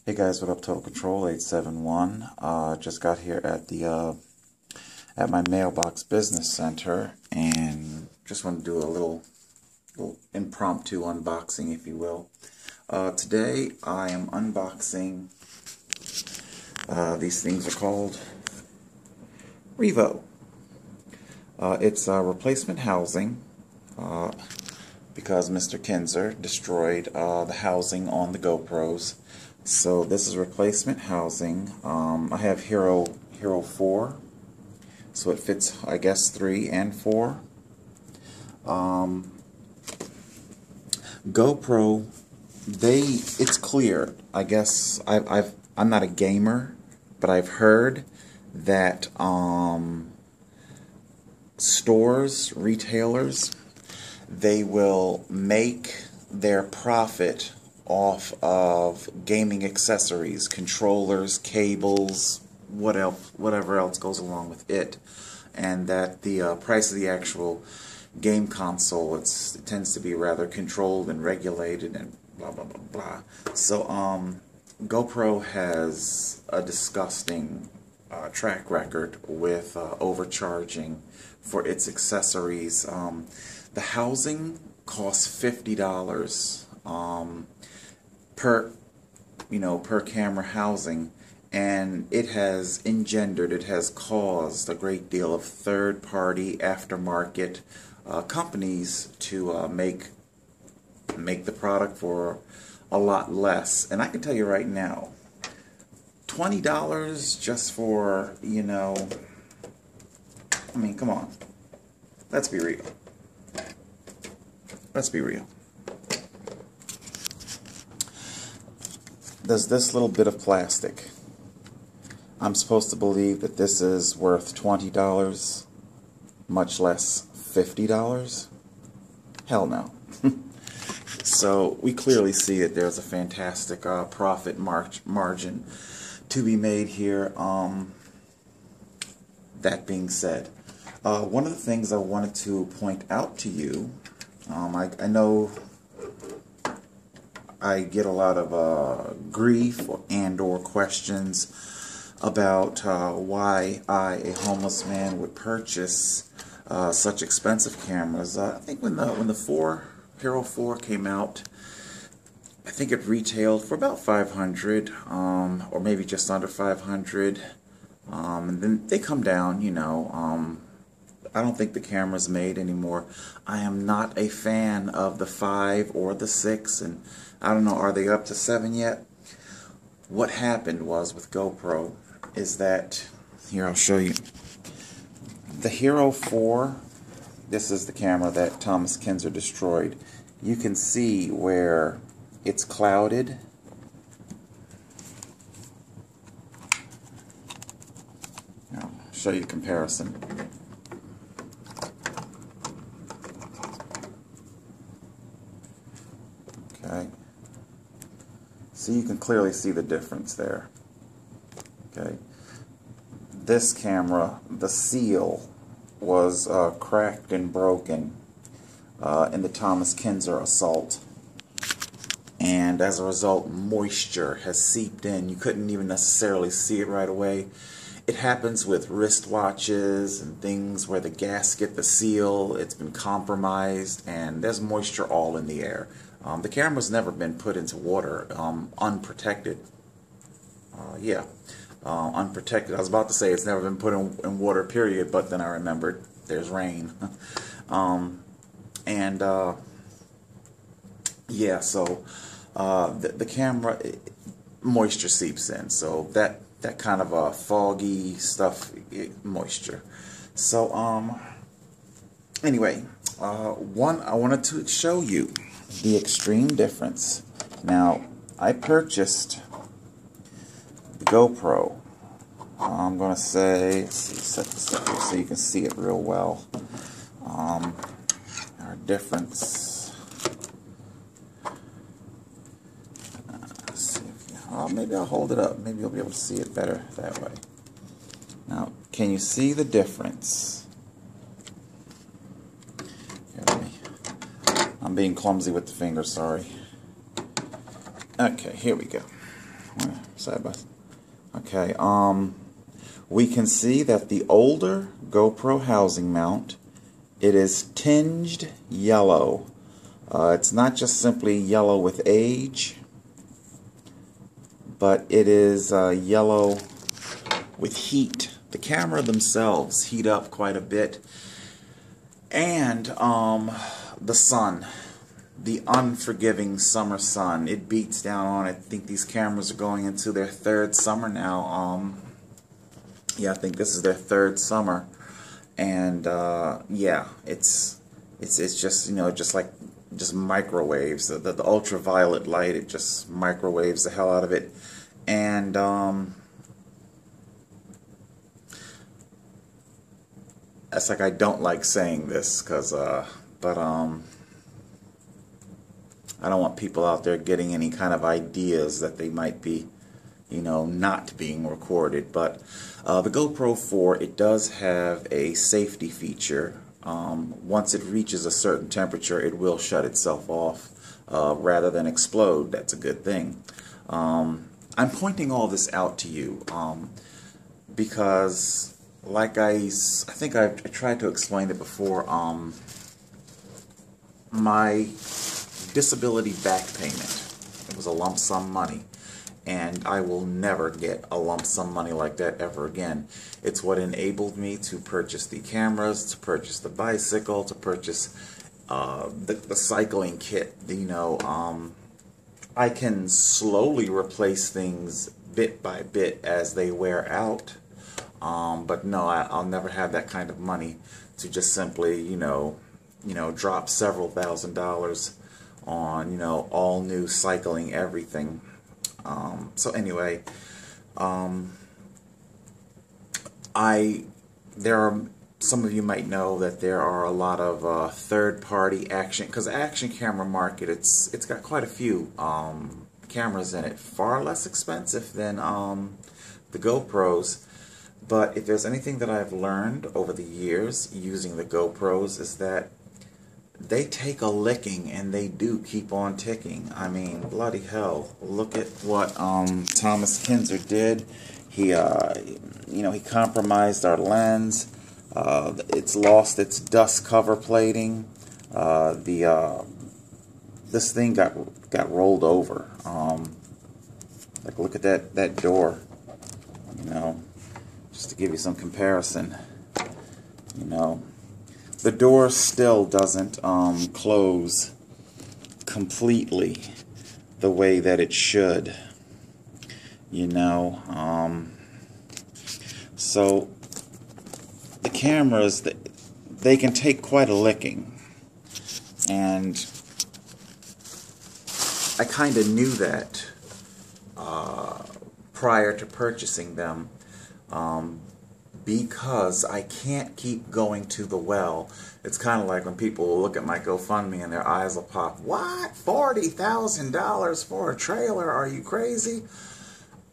Hey guys, what up? Total Control 871. Just got here at the at my mailbox business center, and just want to do a little impromptu unboxing, if you will. Today I am unboxing. These things are called Revo. It's replacement housing because Mr. Kinzer destroyed the housing on the GoPros. So this is replacement housing. I have Hero 4, so it fits, I guess, 3 and 4. GoPro, it's clear. I guess I'm not a gamer, but I've heard that stores, retailers, they will make their profit off of gaming accessories, controllers, cables, whatever else goes along with it, and that the price of the actual game console, it tends to be rather controlled and regulated and blah blah blah blah. So GoPro has a disgusting track record with overcharging for its accessories. The housing costs $50 per camera housing, and it has caused a great deal of third-party aftermarket companies to make the product for a lot less. And I can tell you right now, $20 just for, I mean, come on, let's be real. Let's be real. There's this little bit of plastic. I'm supposed to believe that this is worth $20, much less $50? Hell no. So we clearly see that there's a fantastic profit margin to be made here. That being said, one of the things I wanted to point out to you, I know I get a lot of grief or questions about why I, a homeless man, would purchase such expensive cameras. I think when the Hero 4 came out, I think it retailed for about $500, or maybe just under $500, and then they come down. I don't think the camera's made anymore. I am not a fan of the 5 or the 6, and I don't know, are they up to 7 yet? What happened was with GoPro is that, here I'll show you, the Hero 4, this is the camera that Thomas Kinzer destroyed. You can see where it's clouded. I'll show you a comparison. Okay. So you can clearly see the difference there. Okay. This camera, the seal was cracked and broken in the Thomas Kinzer assault, and as a result, moisture has seeped in. You couldn't even necessarily see it right away. It happens with wristwatches and things where the gasket, the seal, it's been compromised, and there's moisture all in the air. The camera's never been put into water unprotected. Unprotected. I was about to say it's never been put in water, period, but then I remembered there's rain. Yeah, so the camera, moisture seeps in, so that kind of foggy stuff, moisture. So anyway, I wanted to show you the extreme difference. Now, I purchased the GoPro. I'm gonna say, set this up here so you can see it real well. Our difference. Let's see if maybe I'll hold it up. Maybe you'll be able to see it better that way. Now, can you see the difference? I'm being clumsy with the finger, sorry. Okay, here we go. I'm going to Okay, we can see that the older GoPro housing mount, it is tinged yellow. It's not just simply yellow with age, but it is yellow with heat. The camera themselves heat up quite a bit, and the sun, the unforgiving summer sun, it beats down on it. I think these cameras are going into their third summer now. Yeah, I think this is their third summer, and yeah, it's just, you know, just microwaves. The ultraviolet light, it just microwaves the hell out of it, and it's like, I don't like saying this because but I don't want people out there getting any kind of ideas that they might be, you know, not being recorded. But the GoPro 4, it does have a safety feature. Once it reaches a certain temperature, it will shut itself off rather than explode. That's a good thing. I'm pointing all this out to you because, like I think I tried to explain it before, my disability back payment, it was a lump sum money, and I will never get a lump sum money like that ever again. It's what enabled me to purchase the cameras, to purchase the bicycle, to purchase the cycling kit. You know, I can slowly replace things bit by bit as they wear out, but no, I'll never have that kind of money to just simply, you know, drop several $1,000s on, you know, all new cycling everything. So anyway, there are, some of you might know that there are a lot of third-party action, because the action camera market, it's got quite a few cameras in it, far less expensive than the GoPros. But if there's anything that I've learned over the years using the GoPros, is that they take a licking, and they do keep on ticking. I mean, bloody hell! Look at what Thomas Kinzer did. He, you know, he compromised our lens. It's lost its dust cover plating. This thing got rolled over. Like, look at that door. You know, just to give you some comparison. You know, the door still doesn't close completely the way that it should. You know, so the cameras, they can take quite a licking, and I kind of knew that prior to purchasing them, because I can't keep going to the well. It's kind of like when people will look at my GoFundMe and their eyes will pop. What? $40,000 for a trailer? Are you crazy?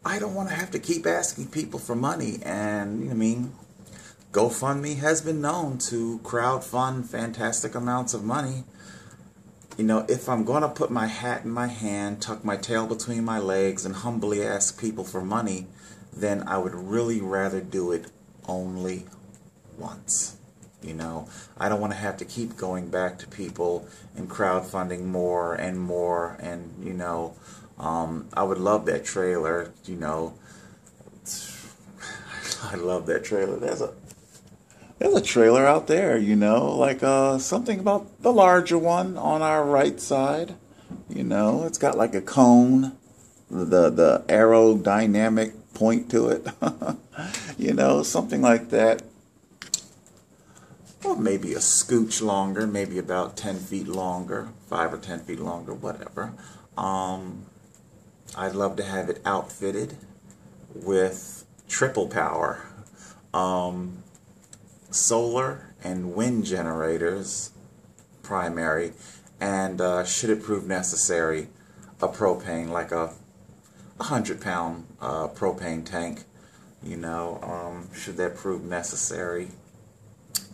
I don't want to have to keep asking people for money. And, I mean, GoFundMe has been known to crowdfund fantastic amounts of money. You know, if I'm going to put my hat in my hand, tuck my tail between my legs, and humbly ask people for money, then I would really rather do it only once. You know, I don't want to have to keep going back to people and crowdfunding more and more. And, you know, I would love that trailer. You know, I love that trailer. There's a trailer out there, you know, like something about the larger one on our right side. You know, it's got like a cone, the aerodynamic point to it. You know, something like that. Well, maybe a scooch longer, maybe about 10 feet longer, 5 or 10 feet longer, whatever. I'd love to have it outfitted with triple power. Solar and wind generators, primary, and should it prove necessary, a propane, like a 100-pound propane tank, you know, should that prove necessary.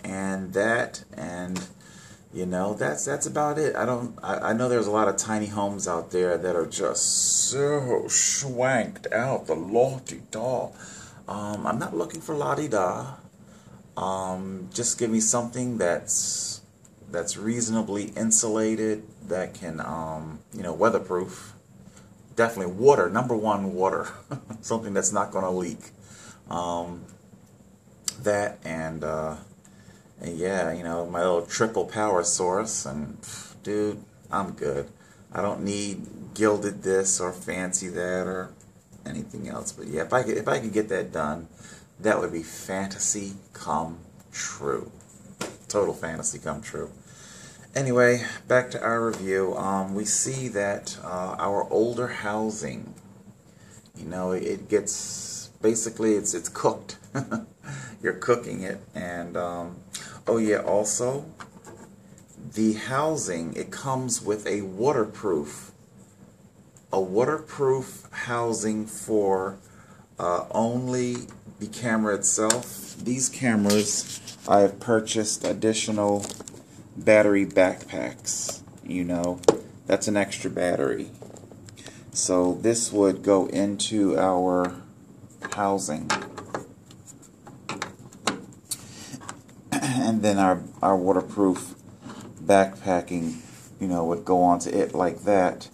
And that, and, You know, that's about it. I know there's a lot of tiny homes out there that are just so schwanked out, the la-di-da. I'm not looking for la-di-da. Just give me something that's reasonably insulated, that can, you know, weatherproof. Definitely water, number one, water. Something that's not going to leak. That and yeah, you know, my little trickle power source, and dude, I'm good. I don't need gilded this or fancy that or anything else. But yeah, if I could get that done, that would be fantasy come true. Total fantasy come true. Anyway, back to our review. We see that our older housing, you know, it gets, basically it's cooked. You're cooking it. And oh yeah, also the housing, it comes with a waterproof housing for only the camera itself. These cameras, I have purchased additional battery backpacks. You know, that's an extra battery. So this would go into our housing. And then our waterproof backpacking, you know, would go onto it like that.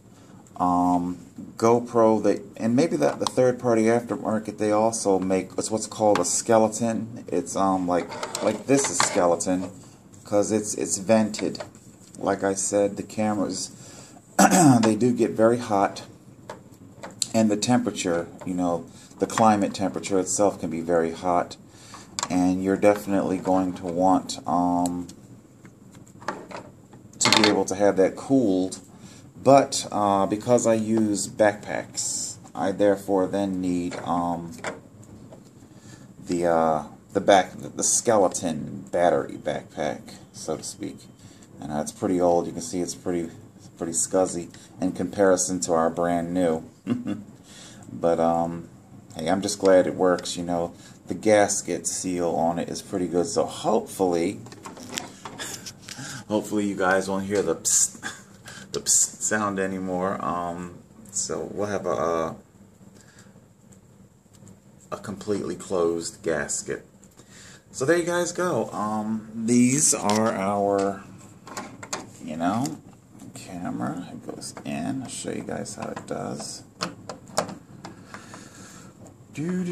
Gopro, and maybe the third-party aftermarket, they also make what's called a skeleton. It's like this is skeleton, because it's vented. Like I said, the cameras they do get very hot, and the temperature, you know, the climate temperature itself can be very hot, and you're definitely going to want to be able to have that cooled. But because I use backpacks, I therefore then need the skeleton battery backpack, so to speak. And it's pretty old. You can see it's pretty scuzzy in comparison to our brand new. But hey, I'm just glad it works. You know, the gasket seal on it is pretty good. So hopefully you guys won't hear the psst, the psst sound anymore. So we'll have a completely closed gasket. So there you guys go. These are our, you know, camera. It goes in. I'll show you guys how it does. Doing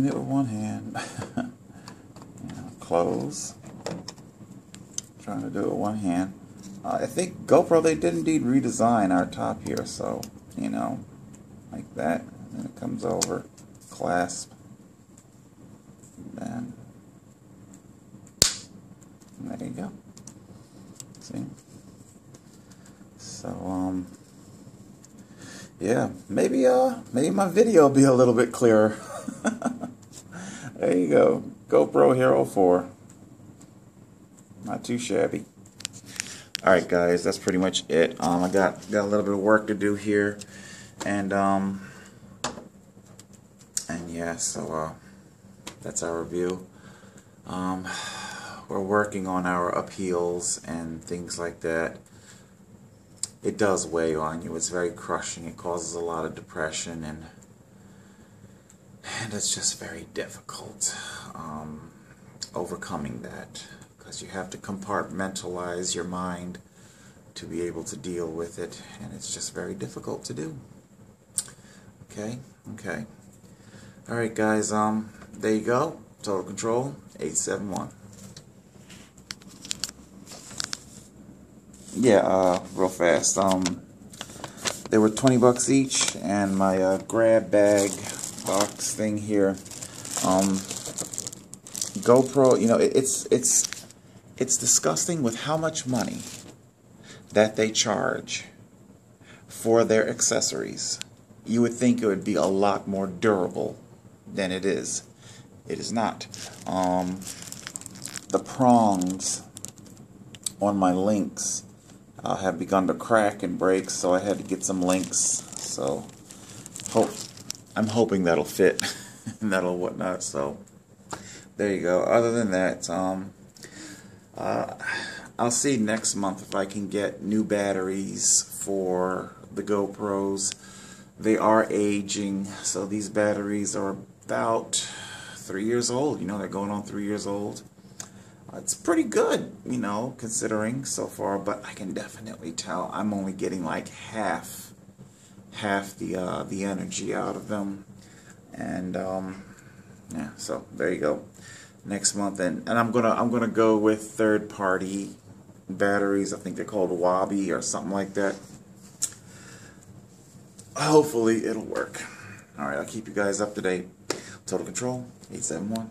it with one hand. You know, close. Trying to do it with one hand. I think GoPro, they did indeed redesign our top here, so, you know, like that. And then it comes over, clasp, and there you go. See? So, yeah, maybe my video will be a little bit clearer. There you go, GoPro Hero 4. Not too shabby. Alright guys, that's pretty much it. I got a little bit of work to do here, and yeah, so that's our review. We're working on our appeals and things like that. It does weigh on you. It's very crushing. It causes a lot of depression, and it's just very difficult overcoming that, because you have to compartmentalize your mind to be able to deal with it, and it's just very difficult to do. Okay. Alright guys, there you go. Total Control 871. Yeah, real fast. They were $20 each, and my grab bag box thing here. GoPro, you know, it's disgusting with how much money that they charge for their accessories. You would think it would be a lot more durable than it is. It is not. The prongs on my links have begun to crack and break, so I had to get some links. So I'm hoping that'll fit and that'll whatnot. So there you go. Other than that, I'll see next month if I can get new batteries for the GoPros. They are aging, so these batteries are about 3 years old. You know, they're going on 3 years old. It's pretty good, you know, considering so far, but I can definitely tell I'm only getting like half the energy out of them. And yeah, so there you go. Next month, and I'm gonna go with third-party batteries. I think they're called Wabi or something like that. Hopefully it'll work. Alright, I'll keep you guys up to date. Total Control 871.